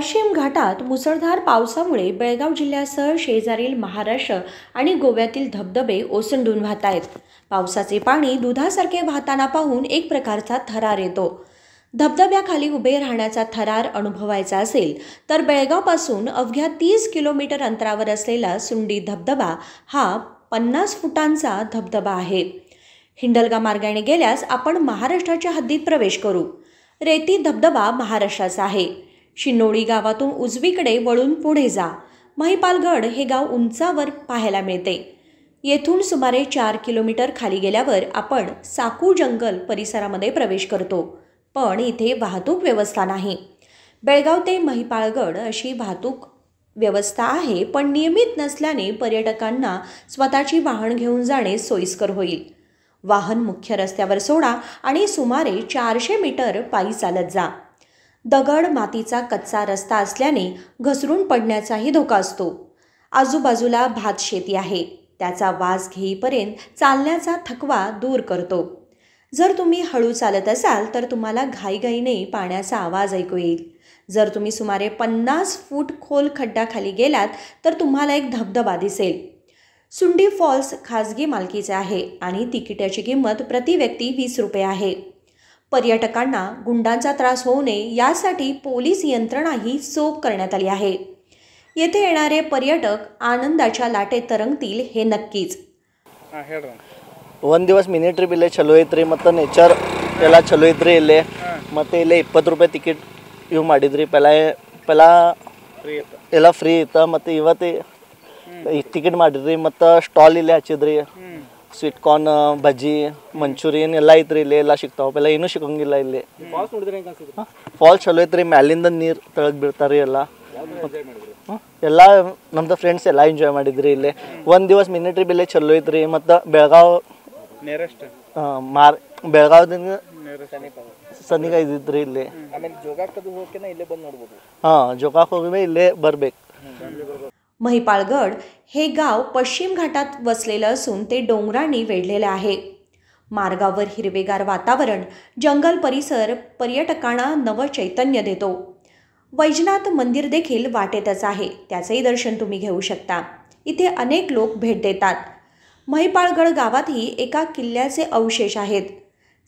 पश्चिम घाटात मुसळधार पावसामुळे बेळगाव जिल्ह्यासह शेजारील महाराष्ट्र आणि गोव्यातील धबधबे ओसंडून वाहत आहेत। पावसाचे पाणी दुधासारखे वाहताना पाहून एक प्रकारचा थरार येतो। धबधब्याखाली उभे राहण्याचा थरार अनुभवायचा असेल तर बेळगावपासून अवघ्या 30 किलोमीटर अंतरावर असलेला सुंडी धबधबा हा 50 फुटांचा धबधबा आहे। हिंडलगा मार्गाने गेल्यास आपण महाराष्ट्राच्या हद्दीत प्रवेश करू। रेती धबधबा महाराष्ट्राचा आहे। शिनोळी गावातून उजवीकडे वळून पुढे जा। महिपालगड हे गाव उंचावर पाहायला मिळते। येथून सुमारे 4 किलोमीटर खाली गेल्यावर आपण साकू जंगल परिसरामध्ये प्रवेश करतो, पण इथे वाहतूक व्यवस्था नाही। बेळगाव ते महिपालगड अशी वाहतूक व्यवस्था आहे, पण नियमित नसल्याने पर्यटकांना स्वतःची वाहन घेऊन जाणे सोयीस्कर होईल। वाहन मुख्य रस्त्यावर सोडा आणि सुमारे 400 मीटर पायी चालत जा। दगड मातीचा कच्चा रस्ता असल्याने घसरून पडण्याचाही धोका असतो। आजूबाजूला भात शेती आहे, त्याचा वास घेईपर्यंत चालण्याचा थकवा दूर करतो। जर तुम्ही हळू चालत असाल तर तुम्हाला घाईघाईने पाण्याचा आवाज ऐकू येईल। जर तुम्ही सुमारे 50 फूट खोल खड्ड्याखाली गेलात तर तुम्हाला एक धबधबा दिसेल। सुंडी फॉल्स खाजगी मालकीचे आहे आणि तिकिटाची किंमत प्रति व्यक्ती 20 रुपये आहे। पर्यटकांना गुंडांचा त्रास होऊ नये यासाठी पोलीस यंत्रणाही चोख करण्यात आली आहे। येथे येणारे पर्यटक आनंदाच्या लाटेत तरंगतील हे नक्कीच। ಒಂದು ದಿವಸ ಮಿನಿ ಟ್ರಿಪ್ ಇಲ್ಲೇ ಚಲೋ ಐತ್ರಿ, ಮತ್ತು ನೇಚರ್ ಎಲ್ಲ ಚಲೋ ಐತ್ರಿ। ಇಲ್ಲೇ 20 ರೂಪಾಯಿ ಟಿಕೆಟ್ ಇವು ಮಾಡಿದ್ರಿ। ಪೆಲ ಎಲ್ಲ ಫ್ರೀ ಇತ್ತು, ಮತ್ತು ಇವತ್ತು ಟಿಕೆಟ್ ಮಾಡಿದ್ರಿ, ಮತ್ತು ಸ್ಟಾಲ್ ಇಲ್ಲೇ ಹಚ್ಚಿದ್ರಿ। ಸ್ವೀಟ್ ಕಾರ್ನ್, ಬಜ್ಜಿ, ಮಂಚೂರಿಯನ್ ಎಲ್ಲ ಐತ್ರಿ, ಇಲ್ಲೇ ಎಲ್ಲ ಸಿಗ್ತಾವೆ। ಪೆಲ್ಲ ಏನೂ ಸಿಗಂಗಿಲ್ಲ ಇಲ್ಲಿ। ಫಾಲ್ಸ್ ಚಲೋ ಐತ್ರಿ, ಮ್ಯಾಲಿಂದ ನೀರು ತೆಳಗೆ ಬೀಳ್ತಾರೆ ಎಲ್ಲ ನಮ್ದು ಫ್ರೆಂಡ್ಸ್ ಎಲ್ಲ ಎಂಜಾಯ್ ಮಾಡಿದ್ರಿ ಇಲ್ಲಿ। ಒಂದು ದಿವಸ ಮಿನಿ ಟ್ರಿಪ್ ಇಲ್ಲೇ ಚಲೋ ಐತ್ರಿ, ಮತ್ತು ಬೆಳಗಾವದಿಂದ ಸನಿಗ ಇದ್ದಿದ್ರಿ ಇಲ್ಲಿ। ಜೋಗಾಕ್ ಹೋಗಿ ಇಲ್ಲೇ ಬರ್ಬೇಕು। महिपालगड हे गाव पश्चिम घाटात वसलेलं असून ते डोंगरांनी वेढलेले आहे। मार्गावर हिरवेगार वातावरण, जंगल परिसर पर्यटकांना नवचैतन्य देतो। वैजनाथ मंदिर देखील वाटेतच आहे, त्याचेही दर्शन तुम्ही घेऊ शकता। इथे अनेक लोक भेट देतात। महिपालगड गावातही एका किल्ल्याचे अवशेष आहेत।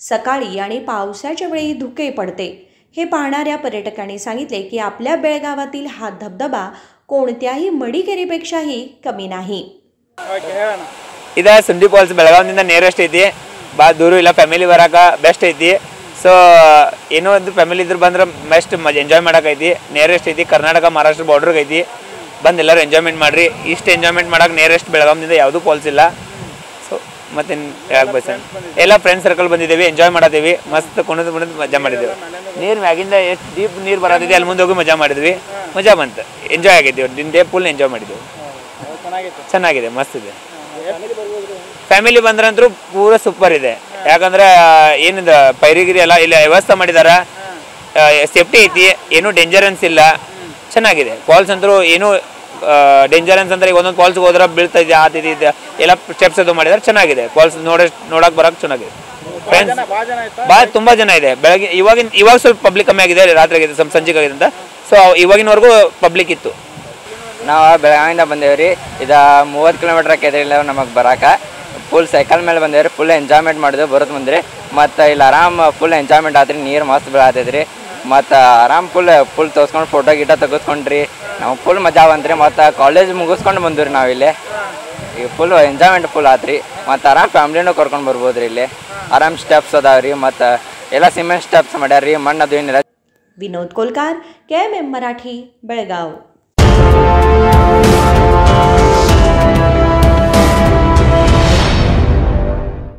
सकाळी आणि पावसाच्या वेळी धुके पडते। हे पाहणाऱ्या पर्यटकांनी सांगितले की आपल्या बेळगावातील हा धबधबा कोणत्याही मडिकेरीपेक्षाही कमी नाही। ಇದೆ ಸುಂಡಿ ಫಾಲ್ಸ್ ಬೆಳಗಾವಿನಿಂದ ನಿಯರೆಸ್ಟ್ ಐತಿ, ಭಾಳ ದೂರ ಇಲ್ಲ, ಫ್ಯಾಮಿಲಿ ಬರಾಕ ಬೆಸ್ಟ್ ಐತಿ। ಸೊ ಏನೋ ಒಂದು ಫ್ಯಾಮಿಲಿ ಇದ್ರೆ ಬಂದ್ರೆ ಬೆಸ್ಟ್ ಎಂಜಾಯ್ ಮಾಡಕೈತಿ। ನಿಯರೆಸ್ಟ್ ಐತಿ, ಕರ್ನಾಟಕ ಮಹಾರಾಷ್ಟ್ರ ಬಾರ್ಡರ್ಗೆ ಐತಿ। ಬಂದು ಎಲ್ಲರೂ ಎಂಜಾಯ್ಮೆಂಟ್ ಮಾಡಿರಿ। ಇಷ್ಟು ಎಂಜಾಯ್ಮೆಂಟ್ ಮಾಡೋಕೆ ನಿಯರೆಸ್ಟ್ ಬೆಳಗಾವಿನಿಂದ ಯಾವುದೂ ಫಾಲ್ಸ್ ಇಲ್ಲ। ಸೊ ಮತ್ತೇನು ಹೇಳಕ್ಕೆ ಬಸ್ ಎಲ್ಲ ಫ್ರೆಂಡ್ ಸರ್ಕಲ್ ಬಂದಿದ್ದೇವೆ, ಎಂಜಾಯ್ ಮಾಡತ್ತೀವಿ, ಮಸ್ತ್ ಕುಣಿದು ಮಜಾ ಮಾಡಿದ್ದೇವೆ। ನೀರು ಮ್ಯಾಗಿಂದ ಎಷ್ಟು ಡೀಪ್ ನೀರು ಬರತ್ತಿದೆ ಅಲ್ಲಿ ಮುಂದೆ ಹೋಗಿ ಮಜಾ ಮಾಡಿದ್ವಿ, ಮಜಾ ಬಂತು, ಎಂಜಾಯ್ ಆಗೈತಿ। ದಿನ ಫುಲ್ ಎಂಜಾಯ್ ಮಾಡಿದ್ದೇವೆ, ಚೆನ್ನಾಗಿದೆ, ಮಸ್ತ್ ಇದೆ। ಫ್ಯಾಮಿಲಿ ಬಂದ್ರಂತೂ ಪೂರ ಸೂಪರ್ ಇದೆ, ಯಾಕಂದ್ರೆ ಏನಿದೆ ಪೈರಿಗಿರಿ ಎಲ್ಲ ಇಲ್ಲಿ ವ್ಯವಸ್ಥೆ ಮಾಡಿದ್ದಾರೆ, ಸೇಫ್ಟಿ ಐತಿ, ಏನೂ ಡೇಂಜರನ್ಸ್ ಇಲ್ಲ, ಚೆನ್ನಾಗಿದೆ। ಫಾಲ್ಸ್ ಅಂತೂ ಏನೂ ಡೇಂಜರನ್ಸ್ ಅಂದ್ರೆ ಒಂದೊಂದು ಫಾಲ್ಸ್ಗೆ ಹೋದ್ರೆ ಬೀಳ್ತಾ ಇದೆ, ಆತಿದೆ ಎಲ್ಲ ಸ್ಟೆಪ್ಸ್ ಅದು ಮಾಡಿದ್ದಾರೆ, ಚೆನ್ನಾಗಿದೆ। ಫಾಲ್ಸ್ ನೋಡಕ್ಕೆ ಬರೋಕೆ ಚೆನ್ನಾಗಿದೆ। ಫ್ರೆಂಡ್ಸ್ ಭಾಳ ತುಂಬ ಜನ ಇದೆ। ಬೆಳಗ್ಗೆ ಇವಾಗ ಸ್ವಲ್ಪ ಪಬ್ಲಿಕ್ ಕಮ್ಮಿ ಆಗಿದೆ, ರಾತ್ರಿ ಆಗಿದೆ, ಸಂಜೆಗೆ ಆಗಿದೆ ಅಂತ। ಸೊ ಇವಾಗಿನವರೆಗೂ ಪಬ್ಲಿಕ್ ಇತ್ತು। ನಾವು ಬೆಳಗಾವಿಯಿಂದ ಬಂದೇವ್ರಿ, ಇದು 30 ಕಿಲೋಮೀಟರ್ ಆಕೈತೆ ಇಲ್ಲ ನಮಗೆ ಬರಾಕ। ಫುಲ್ ಸೈಕಲ್ ಮೇಲೆ ಬಂದೇವ್ರಿ, ಫುಲ್ ಎಂಜಾಯ್ಮೆಂಟ್ ಮಾಡಿದ್ವಿ ಬರೋದು ಮುಂದ್ರಿ। ಮತ್ತು ಇಲ್ಲಿ ಆರಾಮ್ ಫುಲ್ ಎಂಜಾಯ್ಮೆಂಟ್ ಆತ್ರಿ, ನೀರು ಮಸ್ತ್ ಬೀಳತೈತ್ರಿ, ಮತ್ತು ಆರಾಮ್ ಫುಲ್ ತೋರಿಸ್ಕೊಂಡು ಫೋಟೋ ಗಿಟ ತೆಗೆಸ್ಕೊಂಡ್ರಿ, ನಾವು ಫುಲ್ ಮಜಾ ಬಂತ್ರಿ। ಮತ್ತು ಕಾಲೇಜ್ ಮುಗಿಸ್ಕೊಂಡು ಬಂದ್ವಿ ನಾವು ಇಲ್ಲಿ, ಈಗ ಫುಲ್ ಎಂಜಾಯ್ಮೆಂಟ್ ಫುಲ್ ಆತ್ರಿ। ಮತ್ತು ಆರಾಮ್ ಫ್ಯಾಮ್ಲಿನೂ ಕರ್ಕೊಂಡು ಬರ್ಬೋದ್ರಿ। ಇಲ್ಲಿ ಆರಾಮ್ ಸ್ಟೆಪ್ಸ್ ಅದಾವ್ರಿ, ಮತ್ತು ಎಲ್ಲ ಸಿಮೆಂಟ್ ಸ್ಟೆಪ್ಸ್ ಮಾಡ್ಯಾರ್ರಿ, ಮಣ್ಣು ಅದು ಏನಿಲ್ಲ। विनोद कोलकार, KMM मराठी, बेळगाव।